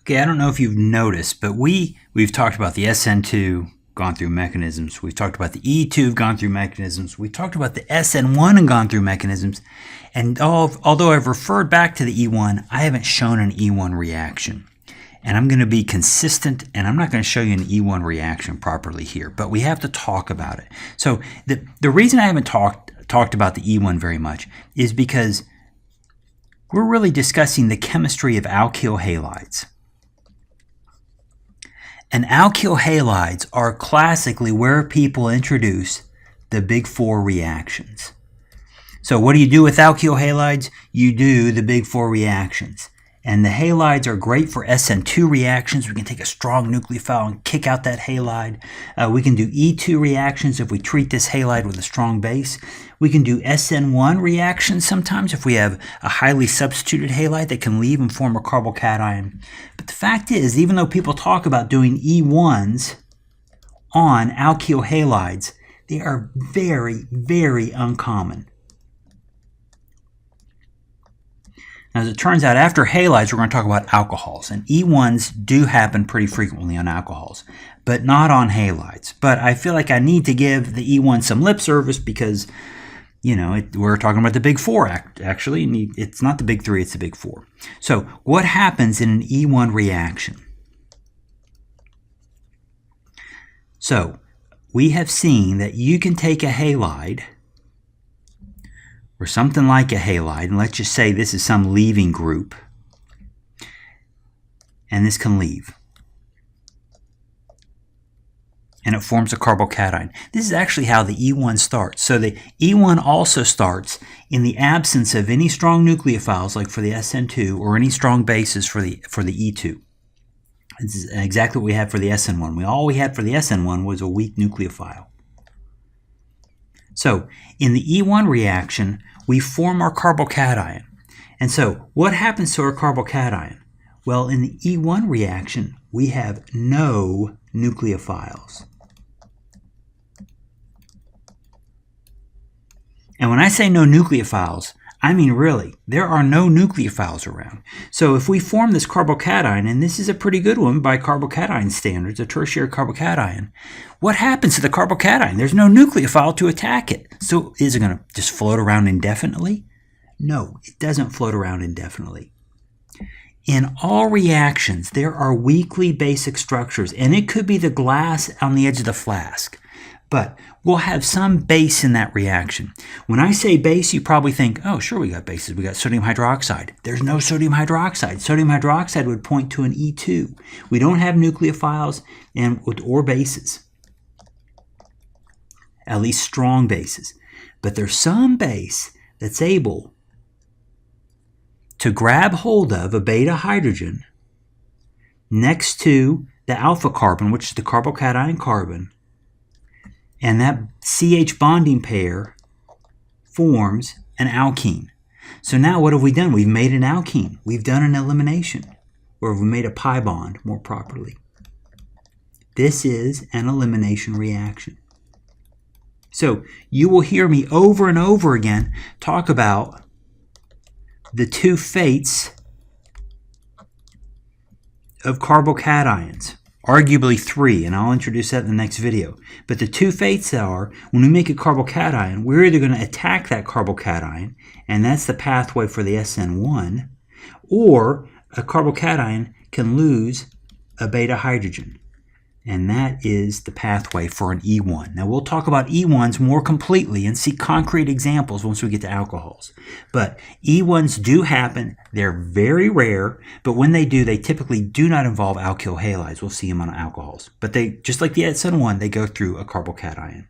Okay, I don't know if you've noticed, but we've talked about the SN2, gone through mechanisms. We've talked about the E2, gone through mechanisms. We've talked about the SN1 and gone through mechanisms. And although I've referred back to the E1, I haven't shown an E1 reaction. And I'm going to be consistent, and I'm not going to show you an E1 reaction properly here, but we have to talk about it. So the reason I haven't talked about the E1 very much is because we're really discussing the chemistry of alkyl halides. And alkyl halides are classically where people introduce the big four reactions. So what do you do with alkyl halides? You do the big four reactions. And the halides are great for SN2 reactions. We can take a strong nucleophile and kick out that halide. We can do E2 reactions if we treat this halide with a strong base. We can do SN1 reactions sometimes if we have a highly substituted halide that can leave and form a carbocation. But the fact is, even though people talk about doing E1s on alkyl halides, they are very, very uncommon. Now, as it turns out, after halides, we're going to talk about alcohols. And E1s do happen pretty frequently on alcohols, but not on halides. But I feel like I need to give the E1 some lip service because, you know, we're talking about the big four, actually. It's not the big three, it's the big four. So what happens in an E1 reaction? So we have seen that you can take a halide, or something like a halide, and let's just say this is some leaving group, and this can leave. And it forms a carbocation. This is actually how the E1 starts. So the E1 also starts in the absence of any strong nucleophiles, like for the SN2, or any strong bases for the E2. This is exactly what we had for the SN1. All we had for the SN1 was a weak nucleophile. So in the E1 reaction, we form our carbocation. And so what happens to our carbocation? Well, in the E1 reaction, we have no nucleophiles. And when I say no nucleophiles, I mean really, there are no nucleophiles around. So if we form this carbocation, and this is a pretty good one by carbocation standards, a tertiary carbocation, what happens to the carbocation? There's no nucleophile to attack it. So is it going to just float around indefinitely? No, it doesn't float around indefinitely. In all reactions, there are weakly basic structures, and it could be the glass on the edge of the flask. But we'll have some base in that reaction. When I say base, you probably think, oh, sure, we got bases. We got sodium hydroxide. There's no sodium hydroxide. Sodium hydroxide would point to an E2. We don't have nucleophiles or bases, at least strong bases. But there's some base that's able to grab hold of a beta hydrogen next to the alpha carbon, which is the carbocation carbon, and that CH bonding pair forms an alkene. So now what have we done? We've made an alkene. We've done an elimination, or we've made a pi bond more properly. This is an elimination reaction. So you will hear me over and over again talk about the two fates of carbocations. Arguably three, and I'll introduce that in the next video. But the two fates are, when we make a carbocation, we're either going to attack that carbocation, and that's the pathway for the SN1, or a carbocation can lose a beta hydrogen, and that is the pathway for an E1. Now we'll talk about E1s more completely and see concrete examples once we get to alcohols. But E1s do happen. They're very rare, but when they do, they typically do not involve alkyl halides. We'll see them on alcohols. But they, just like the SN1, they go through a carbocation.